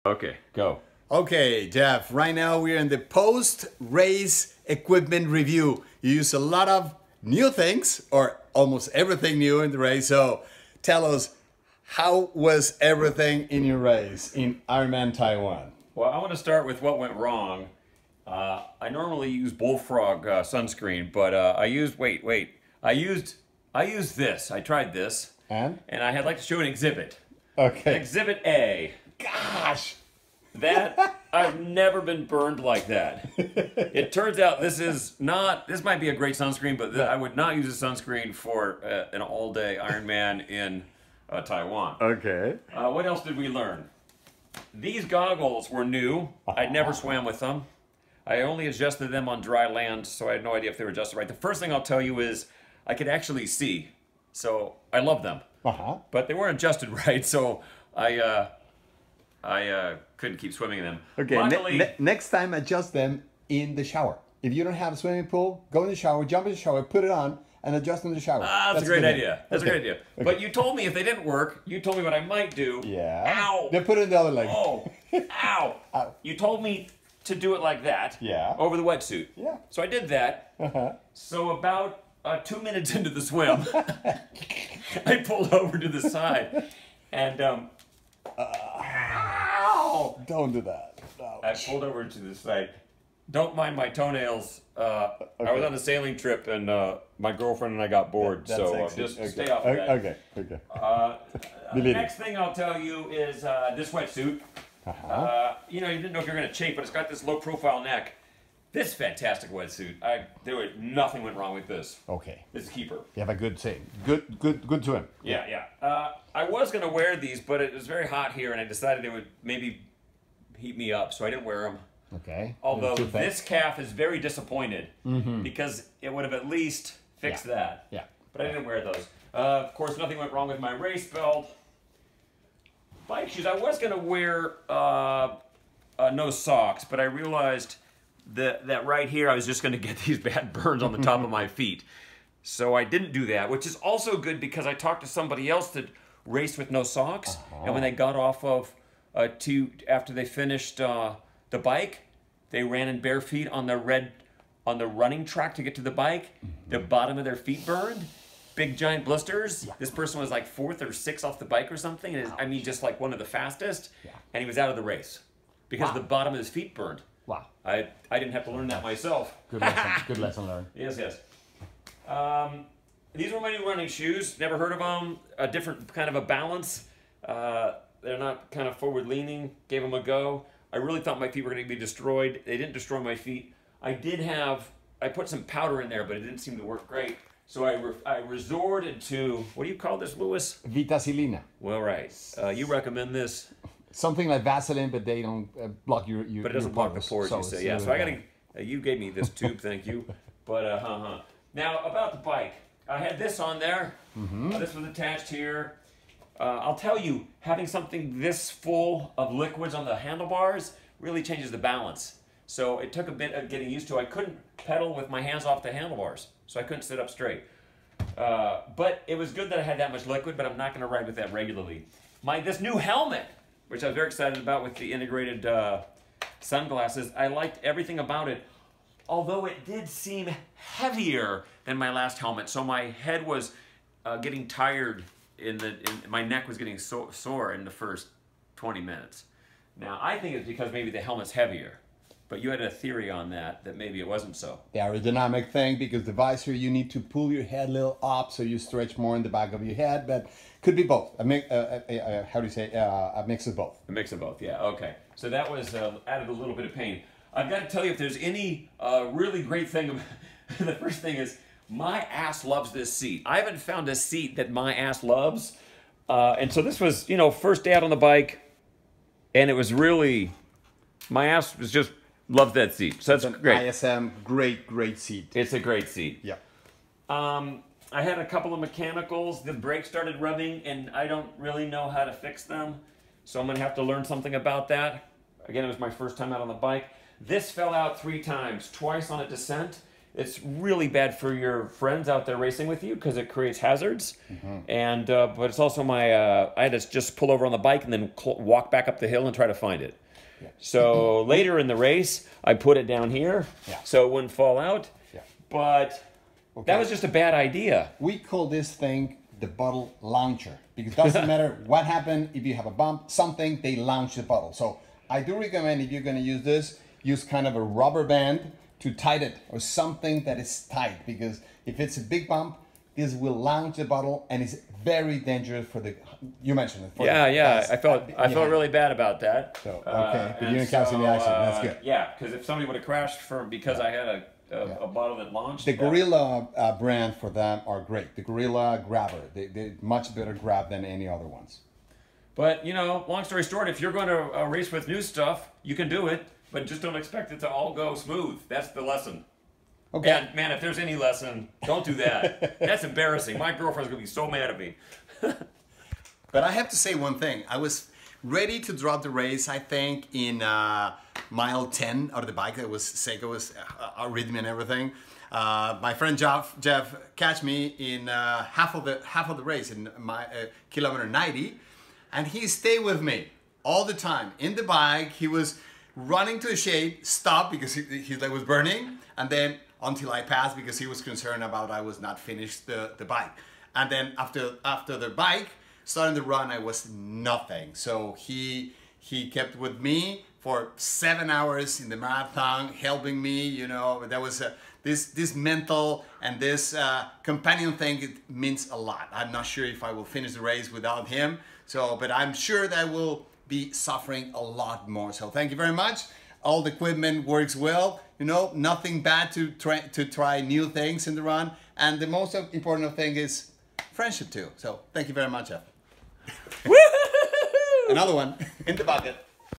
Okay, go. Okay, Jeff, right now we're in the post-race equipment review. You use a lot of new things, or almost everything new in the race. So tell us, how was everything in your race in Ironman Taiwan? Well, I want to start with what went wrong. I normally use bullfrog sunscreen, but I used, I used this. I tried this. And I'd like to show an exhibit. Okay. Exhibit A. Gosh! That, I've never been burned like that. It turns out this might be a great sunscreen, but I would not use a sunscreen for an all-day Ironman in Taiwan. Okay. What else did we learn? These goggles were new. I'd never swam with them. I only adjusted them on dry land, so I had no idea if they were adjusted right. The first thing I'll tell you is I could actually see, so I love them. But they weren't adjusted right, so I couldn't keep swimming in them. Okay, next time adjust them in the shower. If you don't have a swimming pool, go in the shower, jump in the shower, put it on, and adjust in the shower. That's a great idea. That's a great idea. Okay. But you told me if they didn't work, you told me what I might do. Yeah. Ow! Then put it in the other leg. Oh, ow! Ow. You told me to do it like that. Yeah. Over the wetsuit. Yeah. So I did that. So about 2 minutes into the swim, I pulled over to the side, and ow! Don't do that. No. I pulled over to the side. Don't mind my townnails. I was on a sailing trip, and my girlfriend and I got bored, so just stay off of that. Okay. Next thing I'll tell you is this wetsuit. You didn't know if you're going to chafe, but it's got this low-profile neck. This fantastic wetsuit. Nothing went wrong with this. Okay. This is a keeper. You have a good swim. Good swim. Yeah. I was going to wear these, but it was very hot here, and I decided it would maybe heat me up, so I didn't wear them. Okay. Although this calf is very disappointed because it would have at least fixed that. Yeah. But I didn't wear those. Of course, nothing went wrong with my race belt. Bike shoes. I was going to wear no socks, but I realized that right here I was just going to get these bad burns on the top of my feet. So I didn't do that, which is also good because I talked to somebody else that raced with no socks, and when they got off of after they finished the bike, they ran in bare feet on the running track to get to the bike. The bottom of their feet burned, big giant blisters. Yeah. This person was like 4th or 6th off the bike or something. And I mean, just like one of the fastest. Yeah. And he was out of the race because the bottom of his feet burned. Wow. I didn't have to learn that myself. Good lesson. Good lesson learned. Yes. These were my new running shoes. Never heard of them. A different kind of a balance. They're not kind of forward leaning. Gave them a go. I really thought my feet were going to be destroyed. They didn't destroy my feet. I put some powder in there, but it didn't seem to work great. So I resorted to, what do you call this, Louis? Vitacilina. Well, right. You recommend this? Something like Vaseline, but they don't block your But it doesn't block the pores, you say. Yeah, so I got to, you gave me this tube, thank you. But, Now, about the bike. I had this on there. This was attached here. I'll tell you, having something this full of liquids on the handlebars really changes the balance. So it took a bit of getting used to. I couldn't pedal with my hands off the handlebars, so I couldn't sit up straight. But it was good that I had that much liquid, but I'm not going to ride with that regularly. This new helmet, which I was very excited about with the integrated sunglasses, I liked everything about it, although it did seem heavier than my last helmet. So my head was getting tired. My neck was getting sore in the first 20 minutes. Now, I think it's because maybe the helmet's heavier, but you had a theory on that maybe it wasn't so. The aerodynamic thing, because the visor, you need to pull your head a little up so you stretch more in the back of your head, but could be both. How do you say, a mix of both. A mix of both, yeah, okay. So that was added a little bit of pain. I've got to tell you, if there's any really great thing, the first thing is, my ass loves this seat. I haven't found a seat that my ass loves. And so this was, first day out on the bike. And it was really, my ass was just, loved that seat. So that's great. ISM, great seat. It's a great seat. Yeah. I had a couple of mechanicals. The brakes started rubbing, and I don't really know how to fix them. So I'm going to have to learn something about that. Again, it was my first time out on the bike. This fell out 3 times, twice on a descent, It's really bad for your friends out there racing with you because it creates hazards. And but it's also I had to just pull over on the bike and then walk back up the hill and try to find it. Yeah. So later in the race, I put it down here so it wouldn't fall out. Yeah. But that was just a bad idea. We call this thing the bottle launcher because it doesn't matter what happened. If you have a bump, something, they launch the bottle. So I do recommend if you're going to use this, use kind of a rubber band to tighten it or something that is tight, because if it's a big bump, this will launch the bottle and it's very dangerous for the, you mentioned it. I felt really bad about that. So, okay, but you didn't cause any accident, that's good. Yeah, because if somebody would have crashed because I had a bottle that launched. The Gorilla brand for them are great. The Gorilla Grabber, they're much better grab than any other ones. But, you know, long story short, if you're going to race with new stuff, you can do it. But just don't expect it to all go smooth. That's the lesson. Okay. And man, if there's any lesson, don't do that. That's embarrassing. My girlfriend's going to be so mad at me. But I have to say one thing. I was ready to drop the race, I think, in mile 10 out of the bike. It was Seiko was rhythm and everything. My friend Jeff catch me in half of the race in my kilometer 90, and he stayed with me all the time in the bike. He was running to the shade, stopped because his leg was burning, and then until I passed because he was concerned about I was not finished the bike. And then after the bike, starting the run, I was nothing. So he kept with me for 7 hours in the marathon, helping me. You know, that was this mental and this companion thing. It means a lot. I'm not sure if I will finish the race without him. So, but I'm sure that I will be suffering a lot more. So thank you very much. All the equipment works well. You know, nothing bad to try new things in the run. And the most important thing is friendship too. So thank you very much, Jeff. Another one in the bucket.